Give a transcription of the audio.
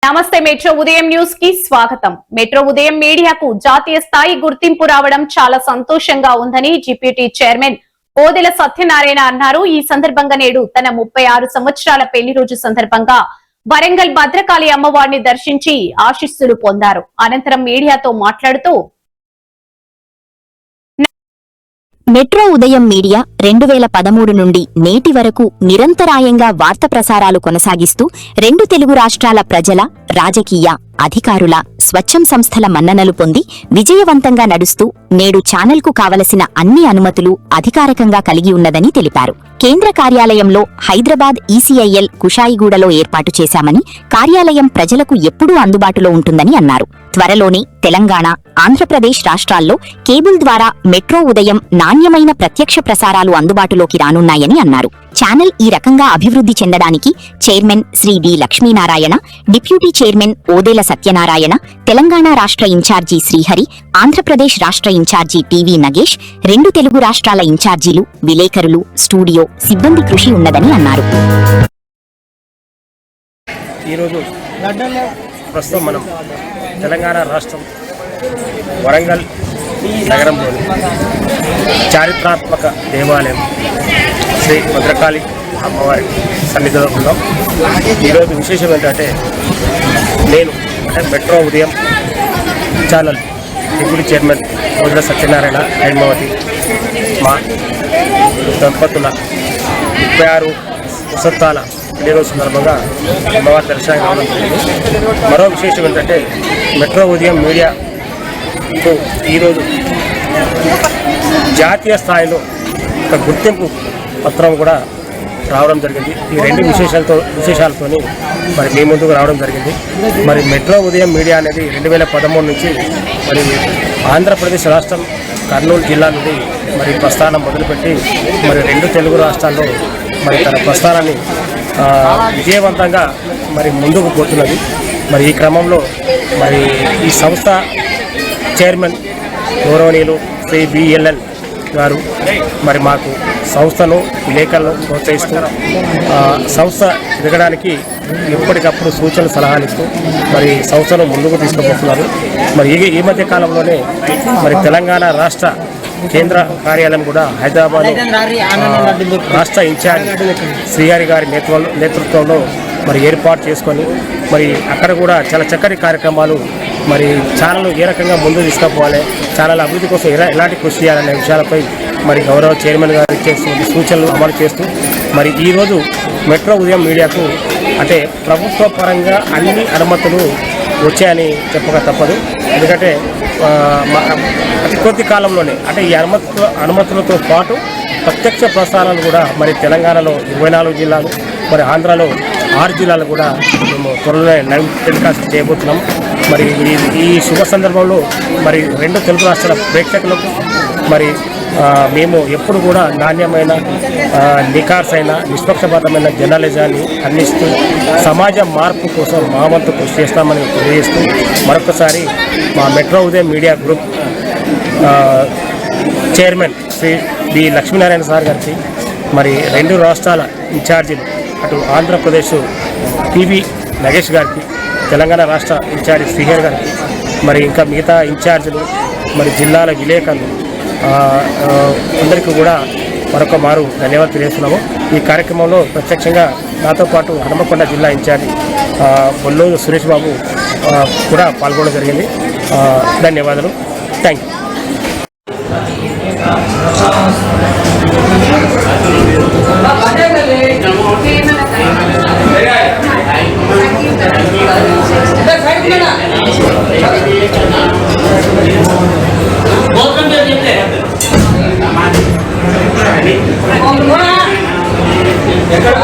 నమస్తే మెట్రో ఉదయం న్యూస్ కి స్వాగతం. మెట్రో ఉదయం మీడియాకు జాతీయ స్థాయి గుర్తింపు రావడం చాలా సంతోషంగా ఉందని డిప్యూటీ చైర్మన్ ఓదెల సత్యనారాయణ అన్నారు. ఈ సందర్భంగా నేడు తన 36 సంవత్సరాల పెళ్లి రోజు సందర్భంగా వరంగల్ భద్రకాళి అమ్మవారిని దర్శించి ఆశీస్సులు పొందారు. అనంతరం మీడియాతో మాట్లాడుతూ మెట్రో ఉదయం మీడియా 2013 నుండి నేటి వరకు నిరంతరాయంగా వార్త ప్రసారాలు కొనసాగిస్తూ 2 తెలుగు రాష్ట్రాల ప్రజల, రాజకీయ, అధికారుల, స్వచ్ఛం సంస్థల మన్ననలు పొంది విజయవంతంగా నడుస్తూ నేడు ఛానల్కు కావలసిన అన్ని అనుమతులు అధికారికంగా కలిగి ఉన్నదని తెలిపారు. కేంద్ర కార్యాలయంలో హైదరాబాద్ ఈసీఐఎల్ కుషాయిగూడలో ఏర్పాటు చేశామని, కార్యాలయం ప్రజలకు ఎప్పుడూ అందుబాటులో ఉంటుందని అన్నారు. త్వరలోనే తెలంగాణ, ఆంధ్రప్రదేశ్ రాష్ట్రాల్లో కేబుల్ ద్వారా మెట్రో ఉదయం నాణ్యమైన ప్రత్యక్ష ప్రసారాలు అందుబాటులోకి రానున్నాయని అన్నారు. ఛానల్ ఈ రకంగా అభివృద్ధి చెందడానికి chairman Shri D Lakshminarayana, deputy chairman Odela Satyanarayana, Telangana రాష్ట్ర ఇన్ఛార్జి శ్రీహరి, ఆంధ్రప్రదేశ్ రాష్ట్ర ఇన్ఛార్జి టీవీ నగేష్, 2 తెలుగు రాష్ట్రాల ఇన్ఛార్జీలు, విలేకరులు, స్టూడియో సిబ్బంది కృషి ఉన్నదని అన్నారు. ఈరోజు ప్రస్తుతం మనం తెలంగాణ రాష్ట్రం వరంగల్ నగరంలోని చారిత్రాత్మక దేవాలయం శ్రీ భద్రకాళి అమ్మవారి సన్నిధిలో ఉన్నాం. ఈరోజు విశేషం ఏంటంటే నేను మెట్రో ఉదయం channel deputy chairman Odela Satyanarayana, Haimavathi మా దంపతుల 36 వసంతాల పెళ్లి సందర్భంగా అమ్మవారి దర్శనానికి రావడం జరిగింది. మరో విశేషం ఏంటంటే మెట్రో ఉదయం మీడియాకు ఈరోజు జాతీయ స్థాయిలో ఒక గుర్తింపు పత్రం కూడా రావడం జరిగింది. ఈ 2 విశేషాలతో మరి మీ ముందుకు రావడం జరిగింది. మరి మెట్రో ఉదయం మీడియా అనేది 2013 నుంచి మరి ఆంధ్రప్రదేశ్ రాష్ట్రం కర్నూలు జిల్లా నుండి మరి ప్రస్థానం మొదలుపెట్టి మరి 2 తెలుగు రాష్ట్రాల్లో మరి తన ప్రస్థానాన్ని విజయవంతంగా మరి ముందుకు పోతున్నది. మరి ఈ క్రమంలో మరి ఈ సంస్థ చైర్మన్ గౌరవనీయులు శ్రీ బిఎల్ఎల్ గారు మరి మాకు సంస్థను, విలేకరులను ప్రోత్సహిస్తూ సంస్థ ఎదగడానికి ఎప్పటికప్పుడు సూచనలు, సలహాలు ఇస్తూ మరి సంస్థను ముందుకు తీసుకుపోతున్నారు. మరి ఈ మధ్య కాలంలోనే మరి తెలంగాణ రాష్ట్ర కేంద్ర కార్యాలయం కూడా హైదరాబాద్ రాష్ట్ర ఇన్ఛార్జ్ శ్రీహరి గారి నేతృత్వంలో మరి ఏర్పాటు చేసుకొని మరి అక్కడ కూడా చాలా చక్కటి కార్యక్రమాలు, మరి ఛానల్ ఏ రకంగా ముందు తీసుకుపోవాలి, ఛానల్ అభివృద్ధి కోసం ఎలాంటి కృషి చేయాలనే విషయాలపై మరి గౌరవ చైర్మన్ గారు ఇచ్చేస్తున్న సూచనలు అమలు చేస్తూ మరి ఈరోజు మెట్రో ఉదయం మీడియాకు అంటే ప్రభుత్వ పరంగా అన్ని అనుమతులు వచ్చాయని చెప్పక తప్పదు. ఎందుకంటే అతి కొద్ది కాలంలోనే అంటే ఈ అనుమతులతో పాటు ప్రత్యక్ష ప్రసారాలు కూడా మరి తెలంగాణలో 24 జిల్లాలు, మరి ఆంధ్రాలో 6 జిల్లాలు కూడా మేము త్వరలోనే లైవ్ టెలికాస్ట్ చేయబోతున్నాం. మరి ఈ శుభ సందర్భంలో మరి 2 తెలుగు రాష్ట్రాల ప్రేక్షకులకు మరి మేము ఎప్పుడు కూడా నాణ్యమైన, నిఖార్సైన, నిష్పక్షపాతమైన జర్నలిజాన్ని అందిస్తూ సమాజ మార్పు కోసం మా వంతు కృషి చేస్తామని తెలియజేస్తూ మరొకసారి మా metro Udayam media group chairman Shri D Lakshminarayana sir గారికి, మరి 2 రాష్ట్రాల ఇన్ఛార్జీలు అటు ఆంధ్రప్రదేశ్ టీవీ నగేష్ గారికి, తెలంగాణ రాష్ట్ర ఇన్ఛార్జి శ్రీహరి గారికి, మరి ఇంకా మిగతా ఇన్ఛార్జీలు, మరి జిల్లాల విలేకరులు అందరికీ కూడా మరొక మారు ధన్యవాదాలు తెలియజేస్తున్నాము. ఈ కార్యక్రమంలో ప్రత్యక్షంగా నాతో పాటు హనుమకొండ జిల్లా ఇన్ఛార్జి బొల్లూరు సురేష్ బాబు కూడా పాల్గొనడం జరిగింది. ధన్యవాదాలు. Thank you. ఎక్కడ